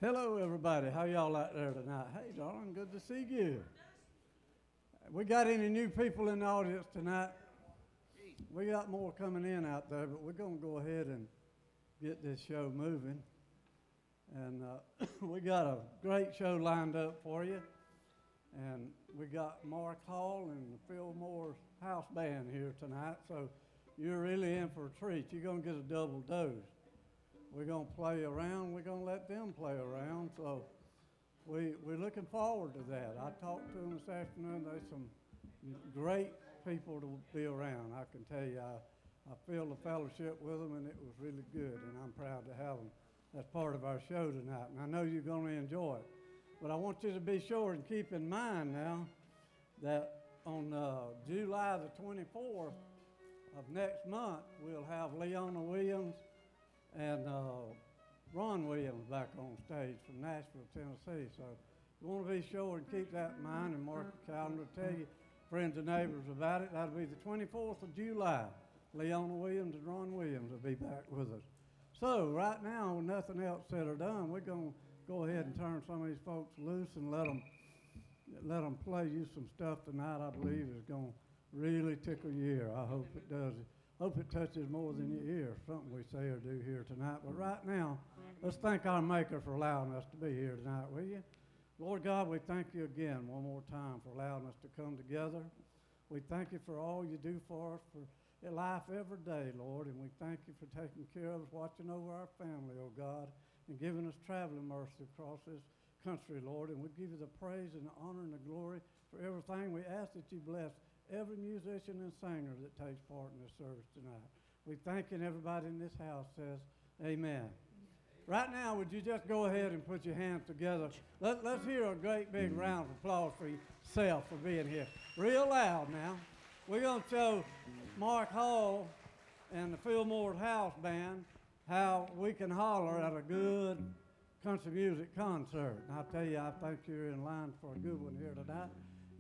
Hello, everybody. How y'all out there tonight? Hey, darling, good to see you. We got any new people in the audience tonight? We got more coming in out there, but we're going to go ahead and get this show moving. And we got a great show lined up for you. And we got Mark Hall and the Phil Moore's house band here tonight, so you're really in for a treat. You're going to get a double dose. We're going to play around. We're going to let them play around. So we're looking forward to that. I talked to them this afternoon. There's some great people to be around. I can tell you, I feel the fellowship with them, and it was really good, and I'm proud to have them as part of our show tonight. And I know you're going to enjoy it. But I want you to be sure and keep in mind now that on July the 24th of next month, we'll have Leona Williams and Ron Williams back on stage from Nashville, Tennessee. So you want to be sure and keep that in mind and mark the calendar. Tell your friends and neighbors about it. That'll be the 24th of July. Leona Williams and Ron Williams will be back with us. So right now, with nothing else said or done, we're going to go ahead and turn some of these folks loose and let them play you some stuff tonight. I believe is going to really tickle your ear. I hope it does. Hope it touches more than your ear, something we say or do here tonight. But right now, let's thank our Maker for allowing us to be here tonight, will you? Lord God, we thank you again one more time for allowing us to come together. We thank you for all you do for us, for life every day, Lord, and we thank you for taking care of us, watching over our family, oh God, and giving us traveling mercy across this country, Lord. And we give you the praise and the honor and the glory for everything. We ask that you bless every musician and singer that takes part in this service tonight. We thank you, and everybody in this house says amen. Right now, would you just go ahead and put your hands together? Let's hear a great big round of applause for yourself for being here. Real loud now. We're going to show Mark Hall and the Phil Moore's house band how we can holler at a good country music concert. And I'll tell you, I think you're in line for a good one here tonight.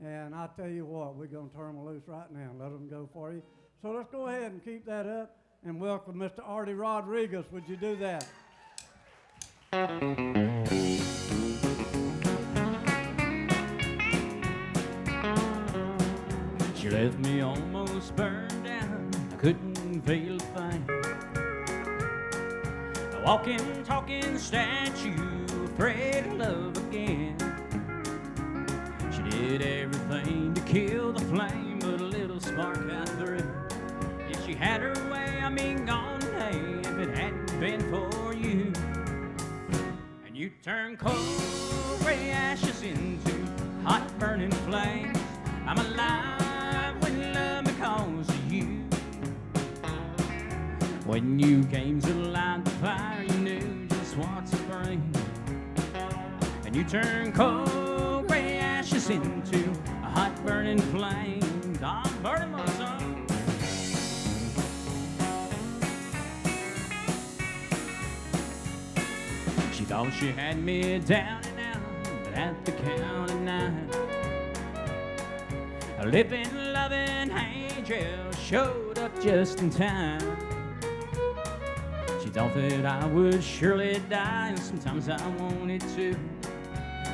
And I'll tell you what, we're going to turn them loose right now and let them go for you. So let's go ahead and keep that up and welcome Mr. Artie Rodriguez. Would you do that? She left me almost burned down. I couldn't feel a thing. A walking, talking statue, afraid of love again. She did everything to kill the flame, but a little spark got through. If she had her way, I'd be gone today if it hadn't been for you. And you turn cold gray ashes into hot burning flames. I'm alive with love because of you. When you came to light the fire, you knew just what to bring. And you turn cold gray ashes into a hot burning flame. I'm burning my soul. She thought she had me down and out, but at the count of 9, a living, loving angel showed up just in time. She thought that I would surely die, and sometimes I wanted to.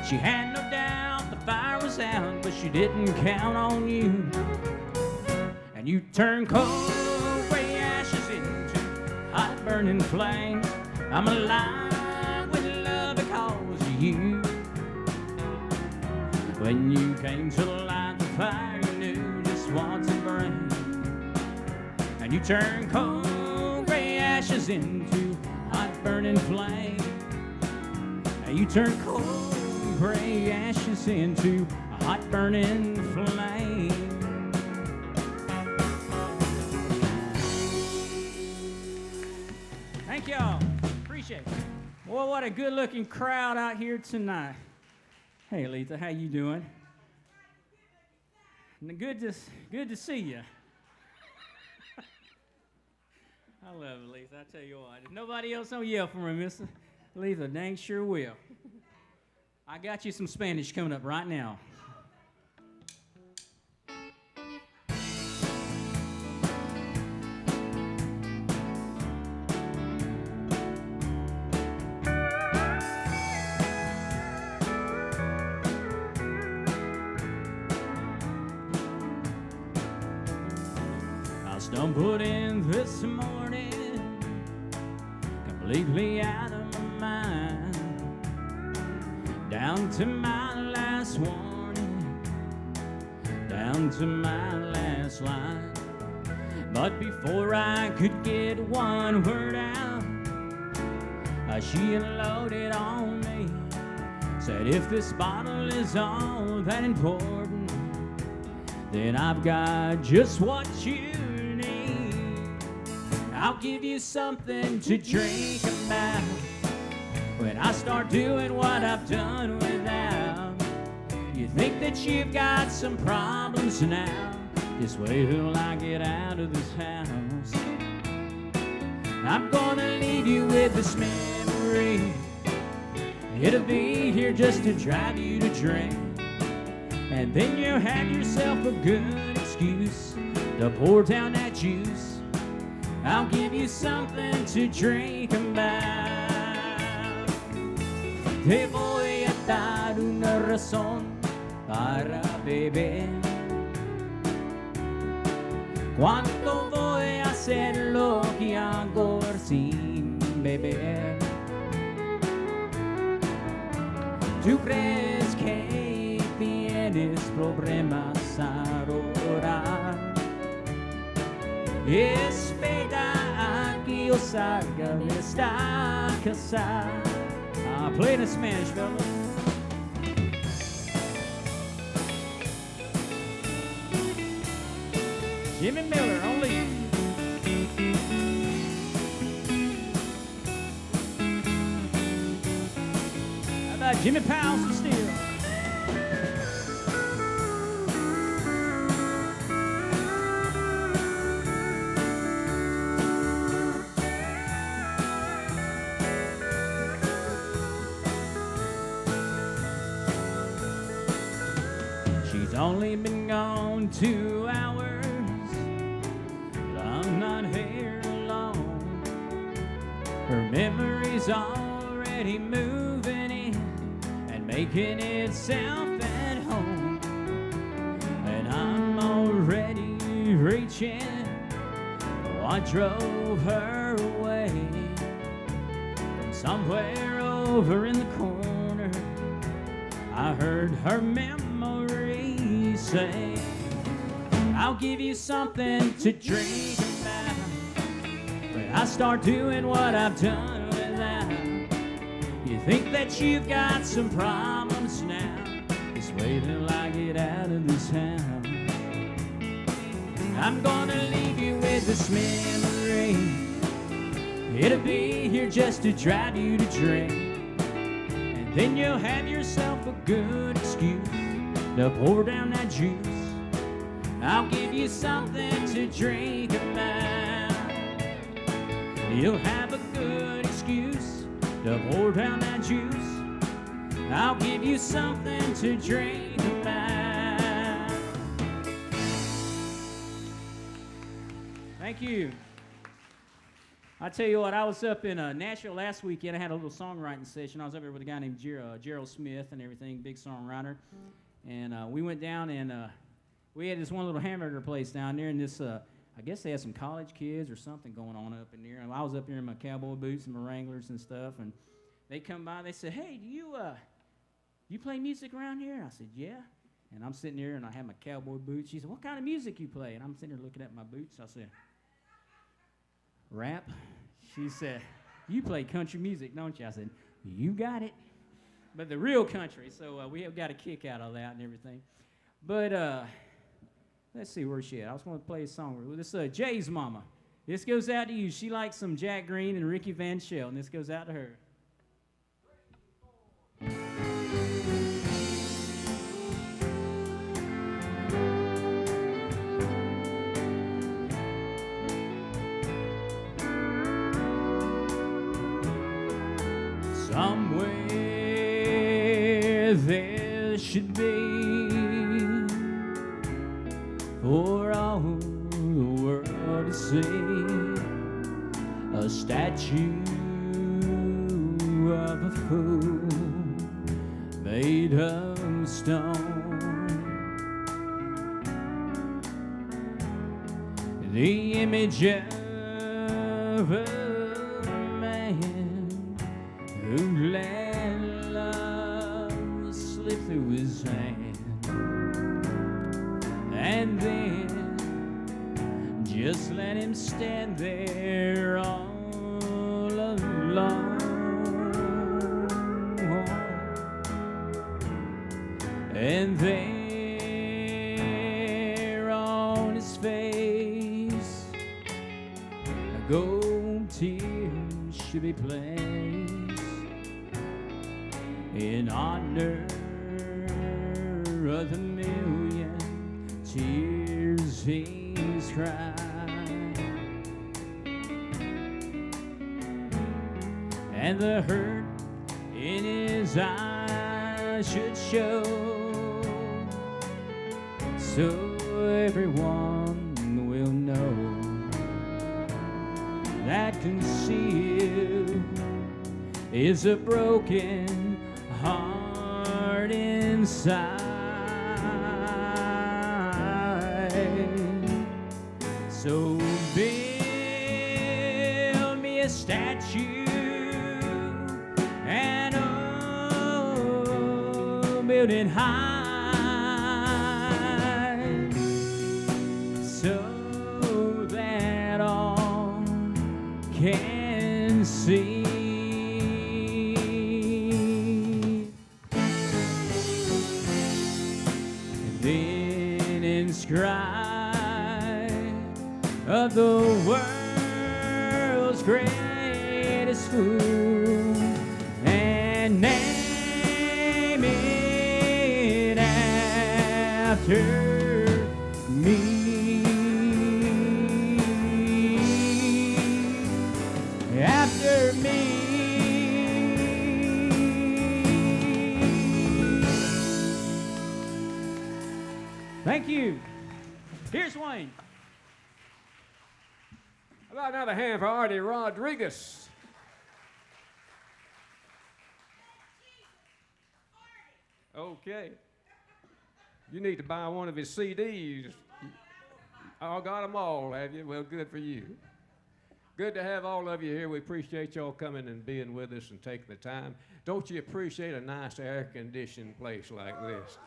She had no doubt the fire was out, but she didn't count on you. And you turned cold gray ashes into hot burning flames. I'm alive with love because of you. When you came to light the fire, you knew just what to bring. And you turned cold gray ashes into hot burning flame. And you turned cold gray ashes into a hot burning flame. Thank y'all. Appreciate it. Boy, what a good looking crowd out here tonight. Hey, Letha, how you doing? Good to see you. I love it, Letha. I tell you what, if nobody else don't yell for me, Miss Letha, dang sure will. I got you some Spanish coming up right now. Stumbled in this morning, completely out of my mind, down to my last warning, down to my last line. But before I could get one word out, she unloaded on me, said if this bottle is all that important, then I've got just what you need. I'll give you something to drink about when I start doing what I've done without. You think that you've got some problems now, just wait till I get out of this house. I'm gonna leave you with this memory. It'll be here just to drive you to drink, and then you'll have yourself a good excuse to pour down that juice. I'll give you something to drink about. Te voy a dar una razón para beber. ¿Cuánto voy a hacer lo que hago sin beber? ¿Tú crees que tienes problemas ahora? Espera a que yo salga de esta casa. Play in Spanish, fellas. Jimmy Miller, only you. How about Jimmy Powell and Steel? She's only been gone 2 hours, but I'm not here alone. Her memory's already moving in and making itself at home, and I'm already reaching what drove her away from somewhere over in the corner. I heard her memory say, I'll give you something to drink about when I start doing what I've done without. You think that you've got some problems now, just wait till I get out of this house. I'm gonna leave you with this memory. It'll be here just to drive you to drink, and then you'll have yourself a good excuse to pour down that juice. I'll give you something to drink about. You'll have a good excuse to pour down that juice. I'll give you something to drink about. Thank you. I tell you what, I was up in Nashville last weekend. I had a little songwriting session. I was up there with a guy named Gerald Smith and everything, big songwriter. And we went down and we had this one little hamburger place down there, and this, I guess they had some college kids or something going on up in there. And I was up there in my cowboy boots and my Wranglers and stuff, and they come by, they said, hey, do you play music around here? I said, yeah. And I'm sitting there, and I have my cowboy boots. She said, what kind of music you play? And I'm sitting there looking at my boots. I said, rap. She said, you play country music, don't you? I said, you got it. But the real country. So we have got a kick out of that and everything. But let's see where she at. I was going to play a song. This is Jay's mama. This goes out to you. She likes some Jack Green and Ricky Van Shell, and this goes out to her. Somewhere there should be, for all the world to see, a statue of a fool made of stone. And the image of a man who let love slip through his hand, and then just let him stand there all alone. And there on his face, a gold tear should be placed in honor of the million tears he's cried, and the hurt in his eyes should show, so everyone will know that concealed is a broken heart inside. So build me a statue, and oh, build it high, so that all can see. And then inscribe of the world's greatest fool, and name it after me. After me. Thank you. Here's Wayne. How about another hand for Artie Rodriguez? Okay. You need to buy one of his CDs. I got them all, have you? Well, good for you. Good to have all of you here. We appreciate y'all coming and being with us and taking the time. Don't you appreciate a nice air-conditioned place like this?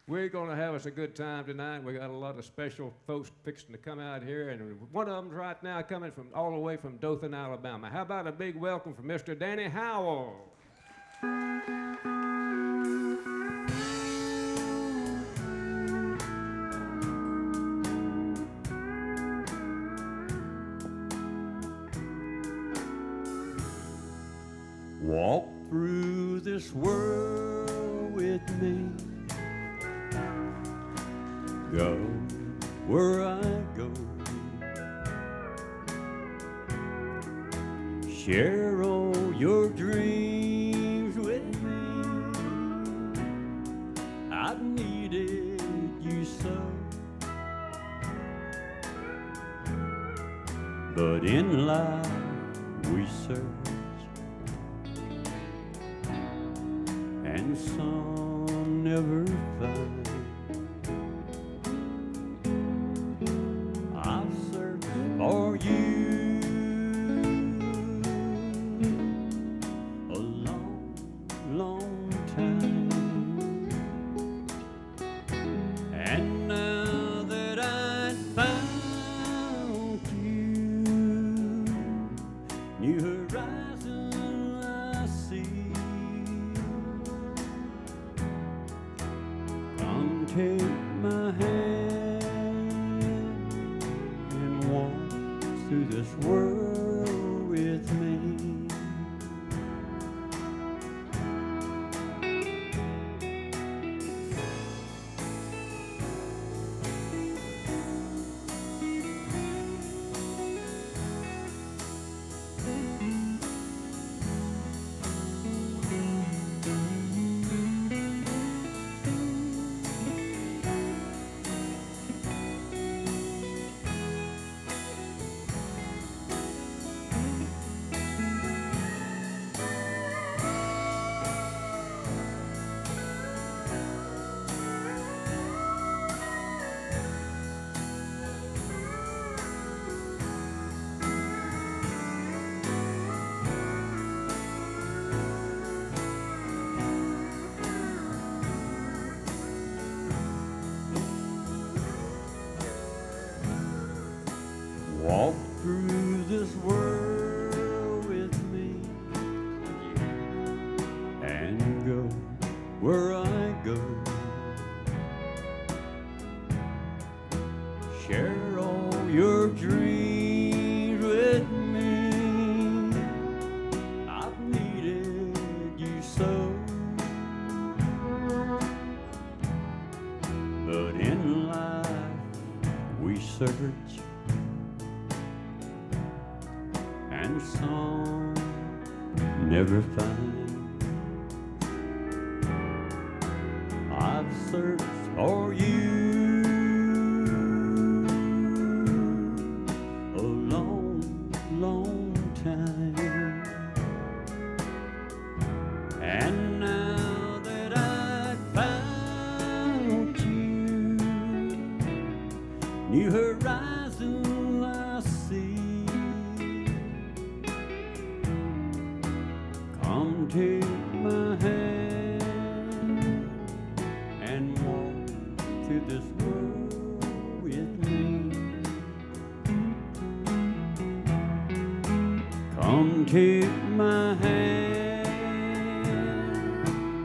We're going to have us a good time tonight. We got a lot of special folks fixing to come out here, and one of them's right now coming from all the way from Dothan, Alabama. How about a big welcome for Mr. Danny Howell? Walk through this world with me. Go where I go. Share all your dreams with me. I've needed you so. But in life we search, and some never find. I've searched for you a long, long time, and now that I've found you, new horizons I see. Come take my hand and walk through this world with me. search and some never find. I've searched for you a long, long time, and now that I've found you, new horizon I see. Come take my hand and walk through this world with me. Come take my hand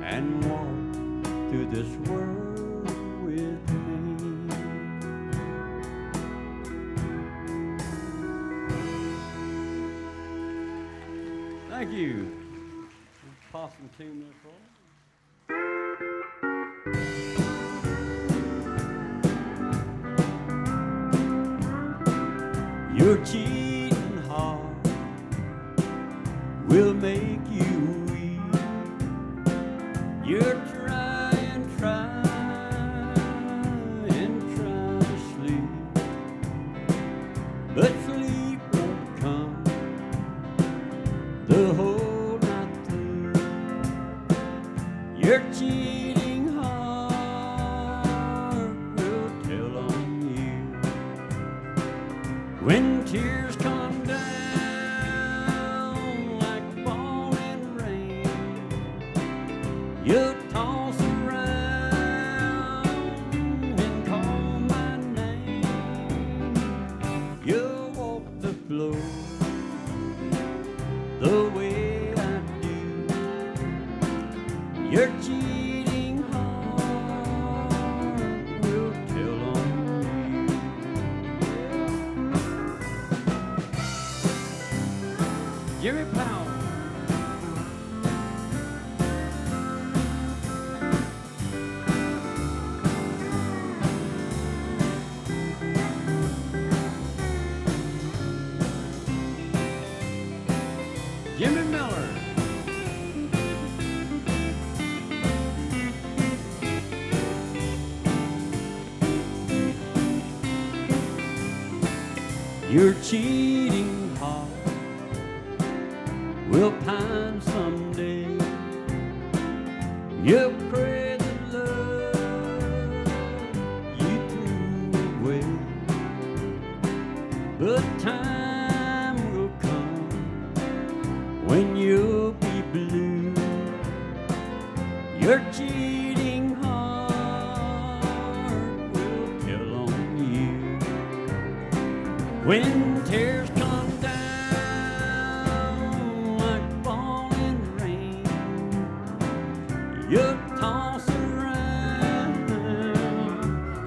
and walk through this world with me. Thank you. Possum tune there for us. Your cheating heart will make you weak. You're trying to sleep, but sleep won't come the whole night through. Your cheating heart will tell on you when tears come down like falling rain. You'll toss around and call my name. You'll walk the floor the way I do. Your cheating heart will tell on you. Jimmy Powell. Jimmy Miller. Your cheating heart will pine someday. You pray the love you threw away, but time will come when you'll be blue. Your cheating heart will tell on you when tears come down like falling rain. You'll toss around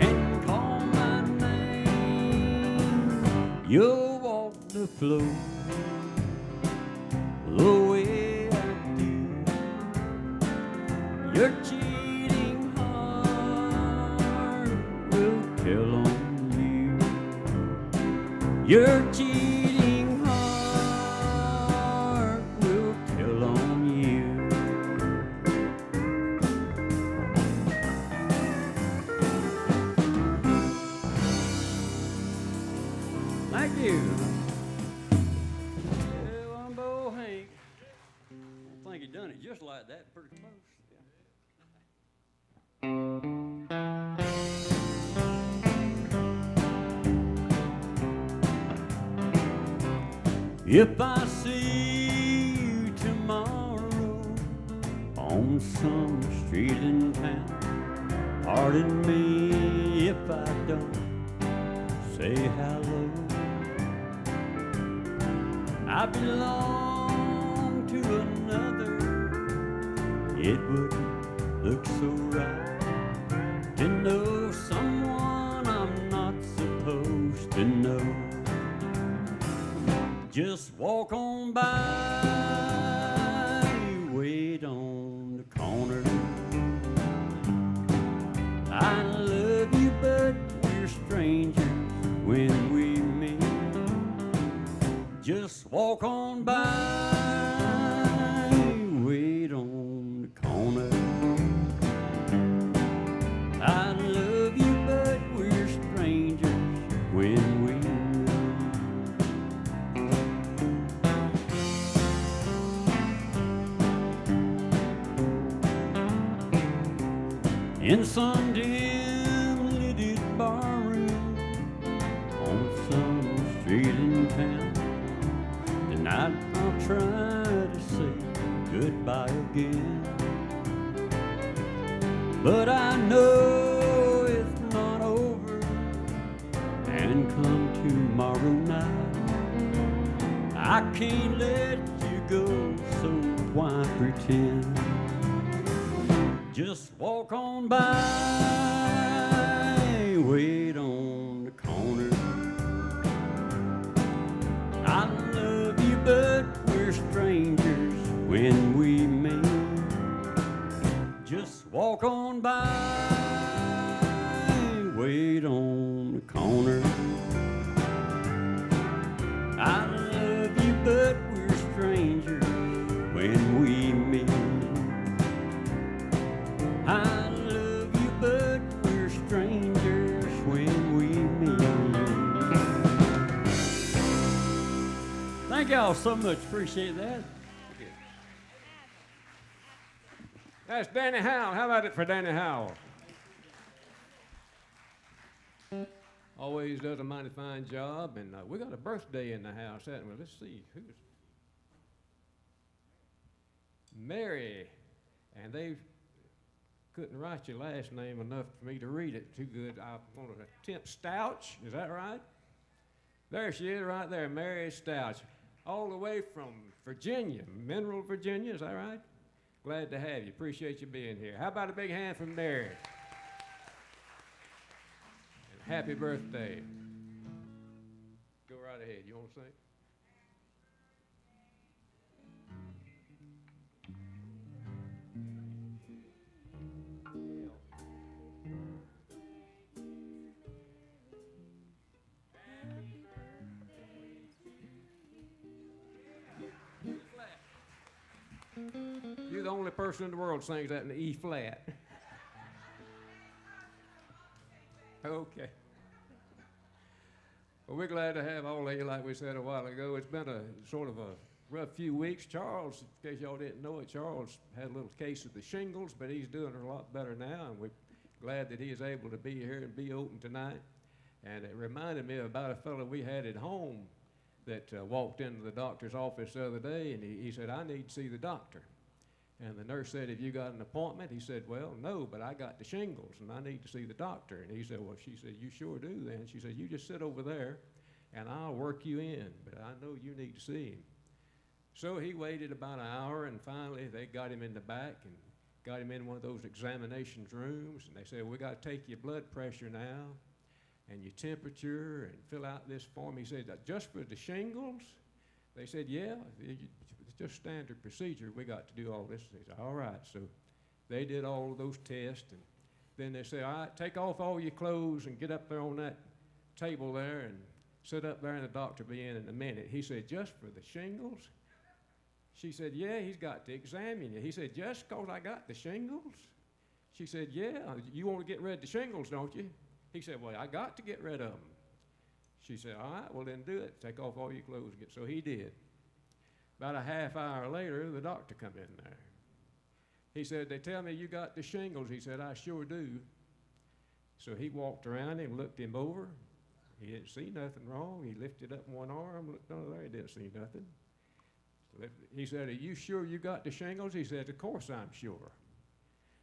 and call my name. You'll walk the floor the way I do. Your cheating heart will tell on you. Your cheating heart will tell on you. Thank you. Yeah, Wumbo Hank. I think he done it just like that, pretty close. If I see you tomorrow on some street in town, pardon me if I don't say hello. I belong to another. It wouldn't look so right to know someone I'm not supposed to know. Just walk on by, wait on the corner. I love you, but we're strangers when in some dim lighted barroom on some street in town. Tonight I'll try to say goodbye again, but I know it's not over, and come tomorrow night I can't let you go, so why pretend? Just walk on by, wait on the corner. I love you, but we're strangers when we meet. Just walk on by, wait on the corner. I love you, but we're strangers when we meet. I love you, but we're strangers when we meet. Thank y'all so much. Appreciate that. That's Danny Howell. How about it for Danny Howell? Always does a mighty fine job, and we got a birthday in the house, haven't we? Let's see, who's Mary, and they couldn't write your last name enough for me to read it too good. I want to attempt Stouch, is that right? There she is right there, Mary Stouch, all the way from Virginia, Mineral, Virginia, is that right? Glad to have you, appreciate you being here. How about a big hand from Mary? And happy birthday. Go right ahead, you want to sing? You're the only person in the world sings that in the E flat. Okay. Well, we're glad to have all of you, like we said a while ago. It's been a sort of a rough few weeks. Charles, in case y'all didn't know it, Charles had a little case of the shingles, but he's doing a lot better now, and we're glad that he is able to be here and be open tonight. And it reminded me about a fellow we had at home that walked into the doctor's office the other day, and he said, I need to see the doctor. And the nurse said, have you got an appointment? He said, well, no, but I got the shingles, and I need to see the doctor. And he said, well, she said, you sure do then. She said, you just sit over there, and I'll work you in, but I know you need to see him. So he waited about an hour, and finally they got him in the back and got him in one of those examinations rooms, and they said, we got to take your blood pressure now and your temperature and fill out this form. He said, just for the shingles? They said, yeah, it's just standard procedure. We got to do all this. They said, all right. So they did all of those tests, and then they said, all right, take off all your clothes and get up there on that table there and sit up there, and the doctor will be in a minute. He said, just for the shingles? She said, yeah, he's got to examine you. He said, just because I got the shingles? She said, yeah, you want to get rid of the shingles, don't you? He said, well, I got to get rid of them. She said, all right, well, then do it. Take off all your clothes. So he did. About a half hour later, the doctor come in there. He said, they tell me you got the shingles. He said, I sure do. So he walked around him, looked him over. He didn't see nothing wrong. He lifted up one arm, looked under there. He didn't see nothing. He said, are you sure you got the shingles? He said, of course I'm sure.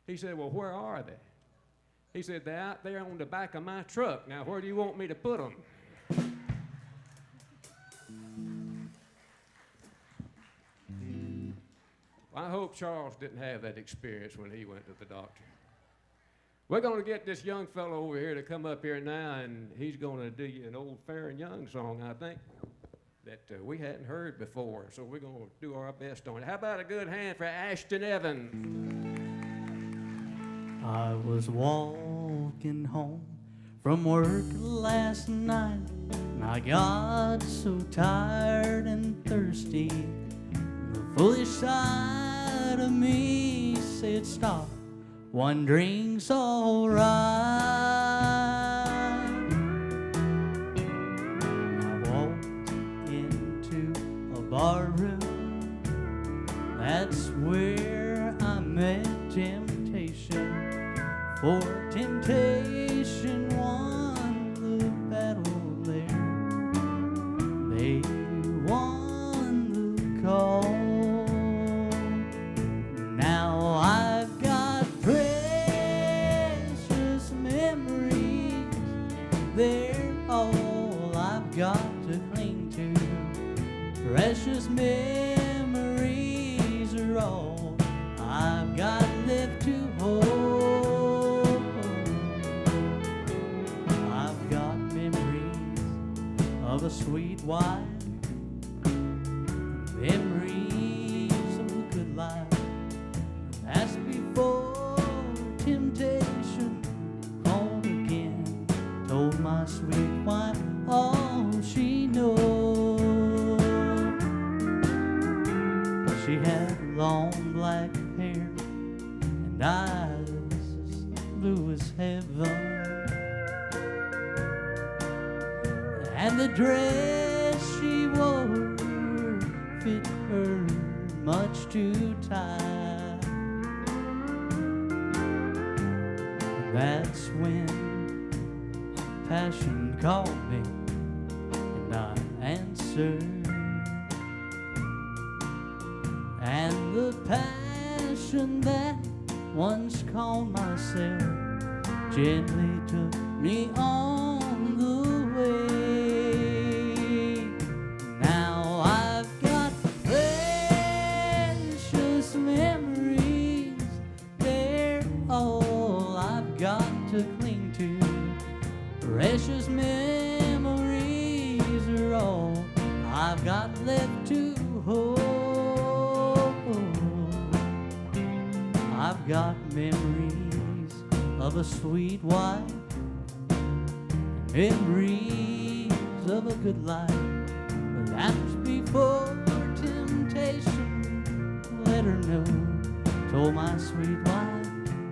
He said, well, where are they? He said, they're out there on the back of my truck. Now, where do you want me to put them? Well, I hope Charles didn't have that experience when he went to the doctor. We're going to get this young fellow over here to come up here now, and he's going to do you an old Fair and Young song, I think, that we hadn't heard before. So we're going to do our best on it. How about a good hand for Ashton Evans? I was walking home from work last night, and I got so tired and thirsty. The foolish side of me said, stop, one drink's all right. And I walked into a bar room, that's where I met temptation. For temptation won the battle there. They won the call. Now I've got precious memories. They're all I've got to cling to. Precious memories are all I've got left to hold. I've got memories of a sweet wife, memories of a good life. That's before temptation called again. Told my sweet wife all she knows. She had long black hair and eyes as blue as heaven, and the dress she wore fit her much too tight. That's when passion called me and I answered. And the passion that once called myself gently took me on the way. Now I've got precious memories. They're all I've got to cling to. Precious memories are all I've got left to hold. I've got memories of a sweet wife, memories of a good life. But that's before temptation let her know. Told my sweet wife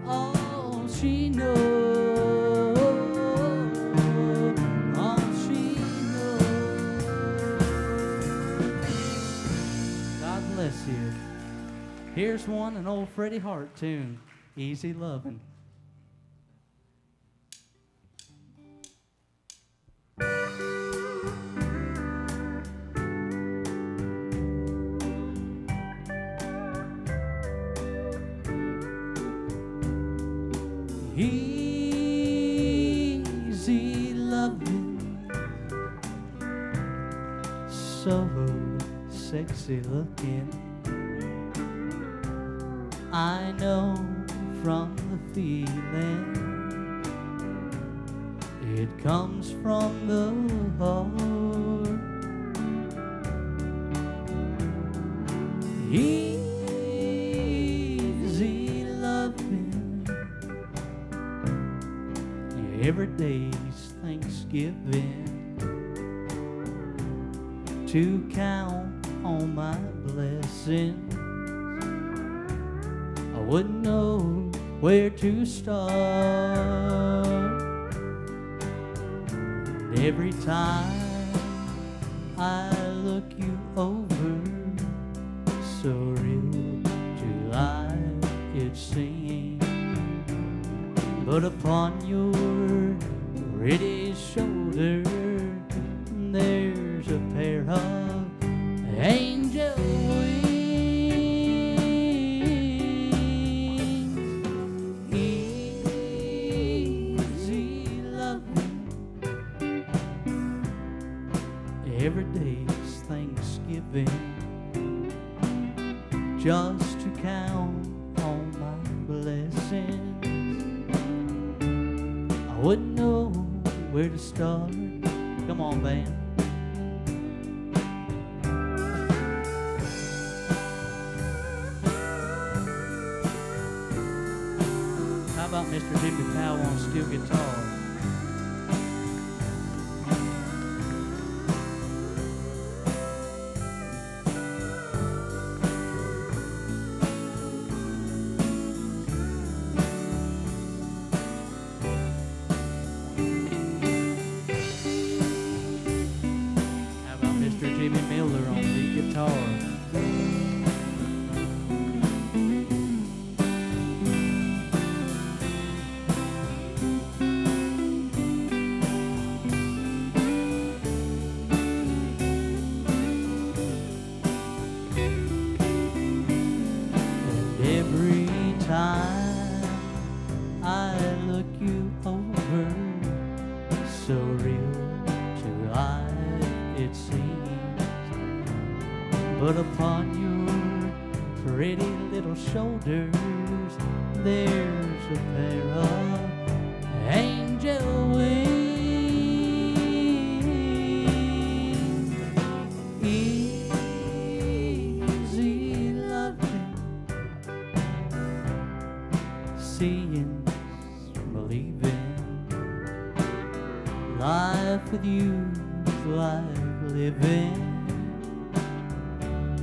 all she knows. All she knows. God bless you. Here's one, an old Freddie Hart tune, Easy Lovin'. Easy loving, so sexy looking. I know from the feeling it comes from the heart. Easy loving, every day's Thanksgiving to count on my blessings. I wouldn't know where to start. And every time I look you over, so real July it's singing, but upon your pretty shoulder there's a pair of angel wings. Easy loving, every day's Thanksgiving, just to count on my blessings. I wouldn't know where to start. Come on, band. How about Mr. Jimmy Powell on steel guitar? How about Mr. Jimmy Miller on the guitar? pretty little shoulders. There's a pair of angel wings. Easy loving, seeing's believing. Life with you's like living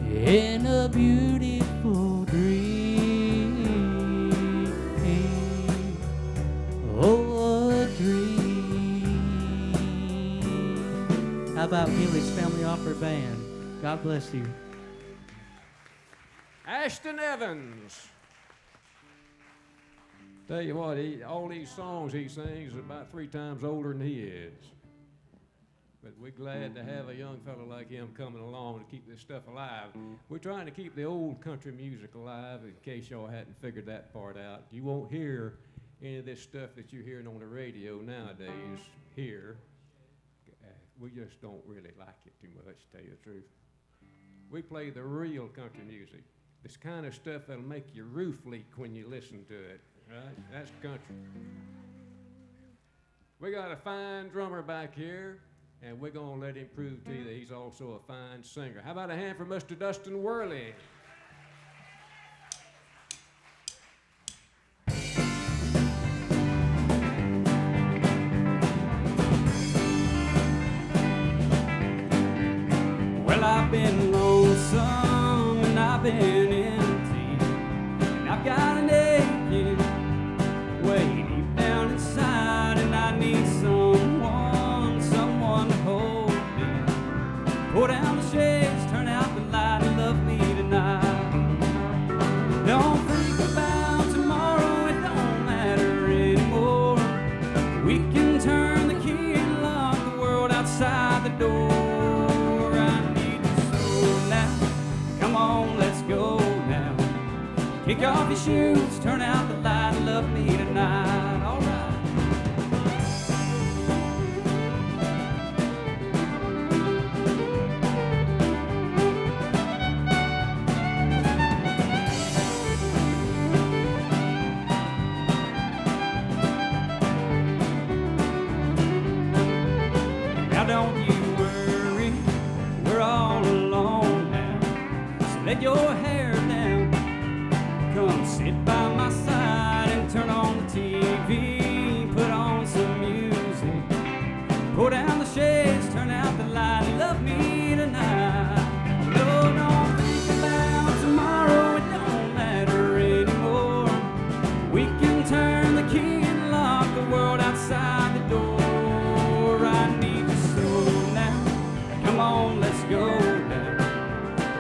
in a beautiful dream. Oh, a dream. How about Gilley's Family Opera Band? God bless you. Ashton Evans. Tell you what, all these songs he sings are about 3 times older than he is. But we're glad to have a young fellow like him coming along to keep this stuff alive. We're trying to keep the old country music alive, in case y'all hadn't figured that part out. You won't hear any of this stuff that you're hearing on the radio nowadays here. We just don't really like it too much, to tell you the truth. We play the real country music. This kind of stuff that'll make your roof leak when you listen to it, right? That's country. We got a fine drummer back here, and we're going to let him prove to you that he's also a fine singer. How about a hand for Mr. Dustin Worley? Well, I've been lonesome and I've been empty, and I've got an aching way deep down inside, and I need someone to hold me. Pull down the shades, turn out the light, and love me tonight. Don't think about tomorrow, it don't matter anymore. We can turn the key and lock the world outside the door. Kick off your shoes, turn out the light, and love me tonight. All right. Now don't you worry, we're all alone now. So let your hair down. Come sit by my side and turn on the TV, put on some music, pull down the shades, turn out the light, and love me tonight. No, don't think about tomorrow, it don't matter anymore. We can turn the key and lock the world outside the door. I need you so now, come on, let's go now.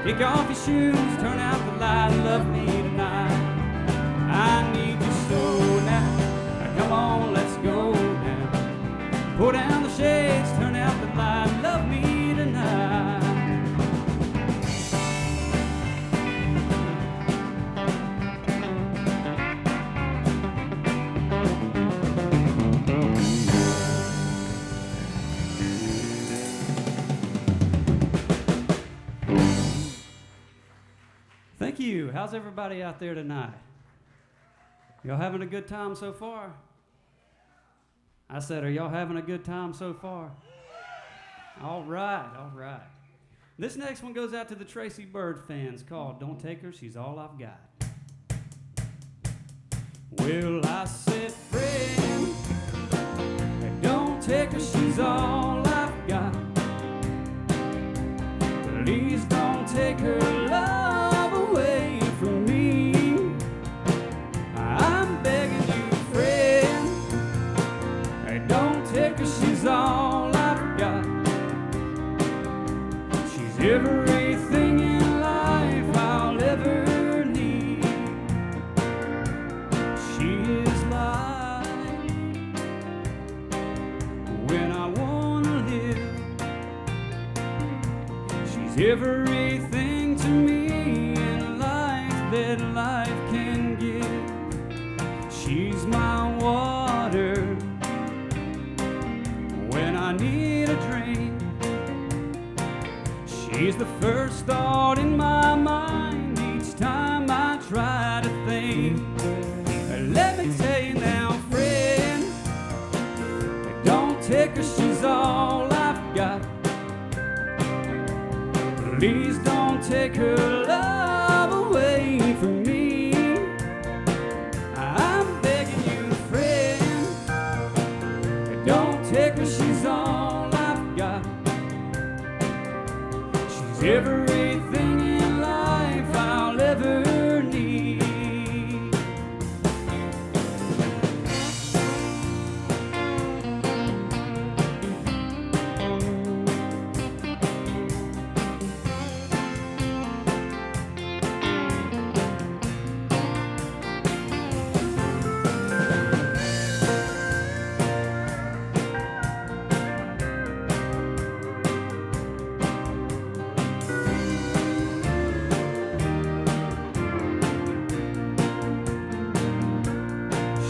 Kick off your shoes, turn out the light, and love me tonight. I need you so now, come on, let's go now. Pull down the shades, turn out the light, and love me tonight. Thank you. How's everybody out there tonight? Y'all having a good time so far? I said, are y'all having a good time so far? All right, all right. This next one goes out to the Tracy Bird fans, called Don't Take Her, She's All I've Got. Well, I said, friend, don't take her, she's all I've got. Please don't take her love away from me. I'm begging you, friend, don't take her, she's all I've got. She's everything in life I'll ever need. She is life when I wanna live. She's everything to me in life that life can give. She's my water when I need a drink. She's the first thought in my mind each time I me. Let me tell you now, friend, don't take her, she's all I've got. Please don't take her love away from me. I'm begging you, friend, don't take her, she's all I've got. She's everything in life I'll ever need.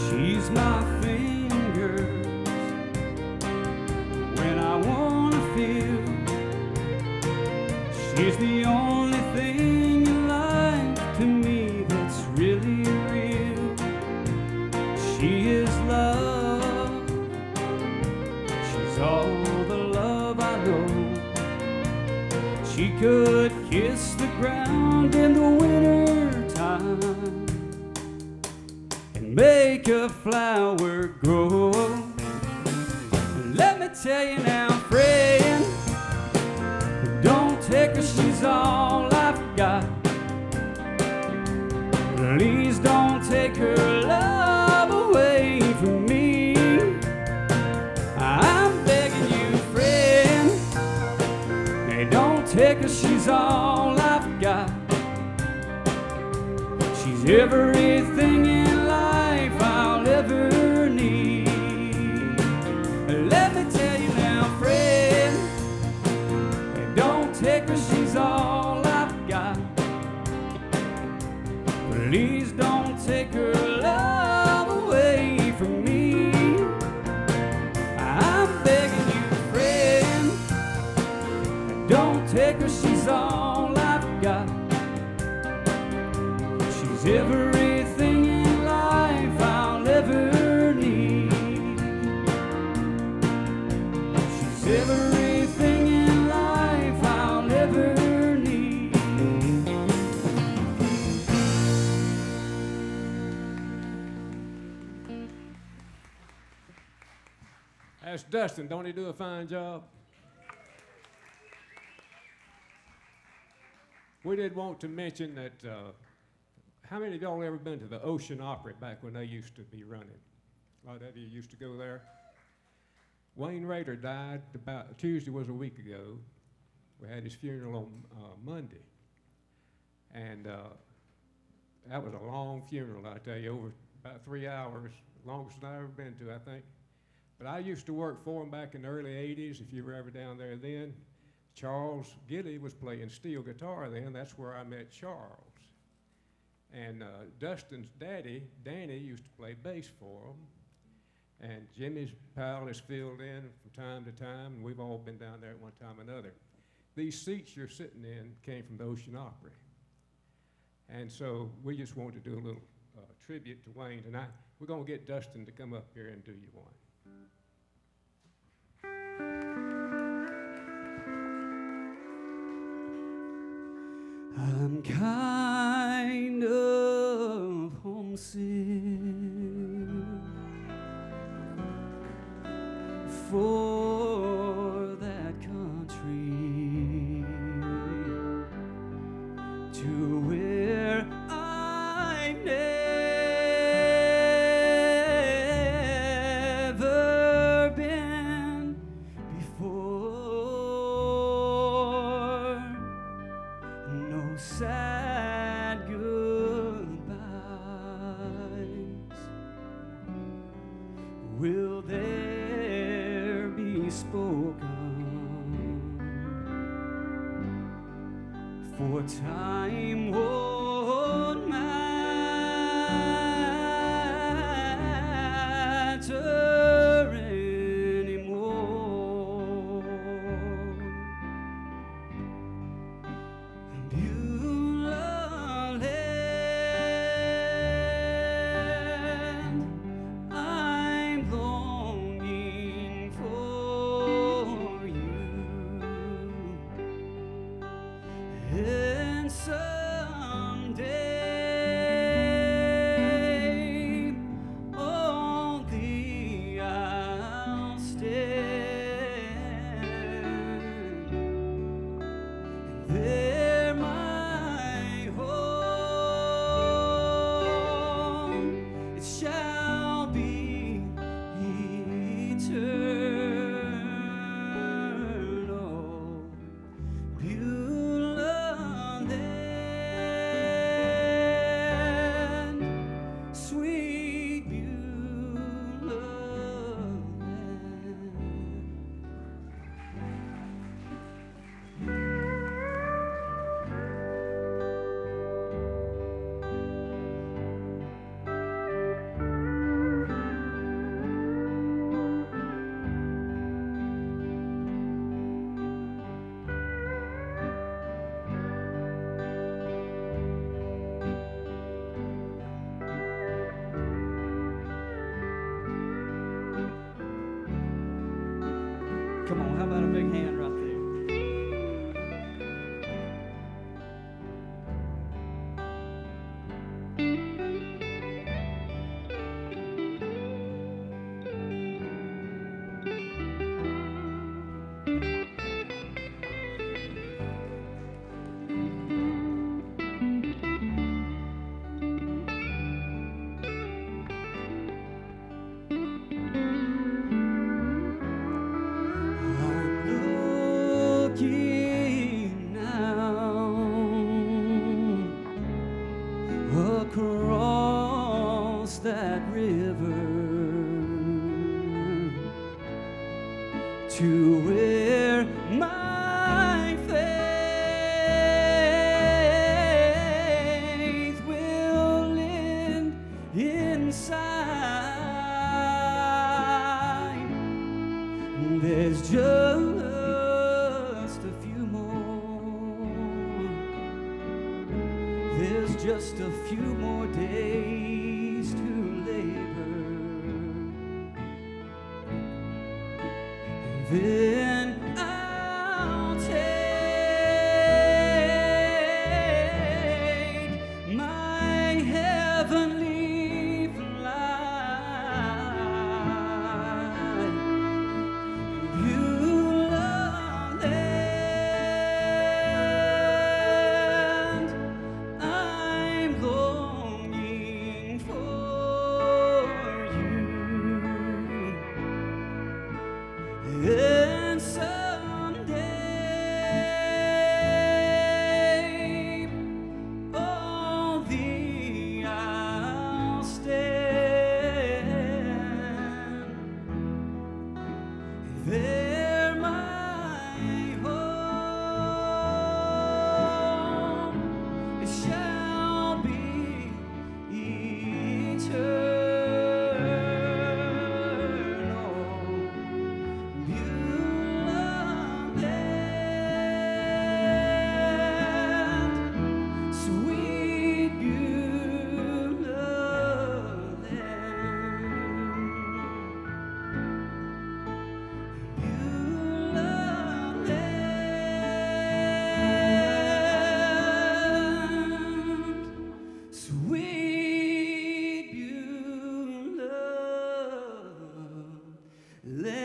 She's my fingers when I wanna feel. She's the only thing in life to me that's really real. She is love. She's all the love I know. She could kiss the ground in the winter time and make a flower grow. Let me tell you now, friend, don't take her, she's all I've got. Please don't take her love away from me. I'm begging you, friend, hey, don't take her, she's all I've got. She's everything in life I'll ever need. Let me tell you now, friend, don't take her, she's all I've got. Please don't take her love away from me. I'm begging you, friend, don't take her, she's all I've got. She's everything in life I'll ever need. She's everything in life I'll ever need. That's Dustin. Don't he do a fine job? We did want to mention that how many of y'all ever been to the Ocean Opry back when they used to be running? A lot of you used to go there. Wayne Rader died about Tuesday was a week ago. We had his funeral on Monday. And that was a long funeral, I tell you, over about 3 hours, longest I've ever been to, I think. But I used to work for him back in the early 80s, if you were ever down there then. Charles Gilley was playing steel guitar then. That's where I met Charles. And Dustin's daddy, Danny, used to play bass for him. And Jimmy's pal has filled in from time to time, and we've all been down there at one time or another. These seats you're sitting in came from the Ocean Opry. And so we just wanted to do a little tribute to Wayne tonight. We're going to get Dustin to come up here and do you one. I'm kind of homesick for that country to where I've never been before. No sad goodbyes will there be spoken, for time won't matter anymore. Beulah across that river to where my faith will end inside. There's just a few more. There's just a few more days to labor. Then I'll take my heavenly flight. Beulah land, I'm longing for you. And someday, oh, thee I'll stand. There my home shall be eternal. Beulah land, sweet Beulah land. Beulah land, sweet Beulah land.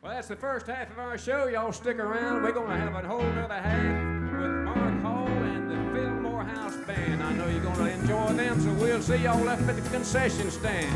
Well, that's the first half of our show. Y'all stick around. We're going to have a whole other half with Mark Hall and the Fillmore House Band. I know you're going to enjoy them, so we'll see y'all up at the concession stand.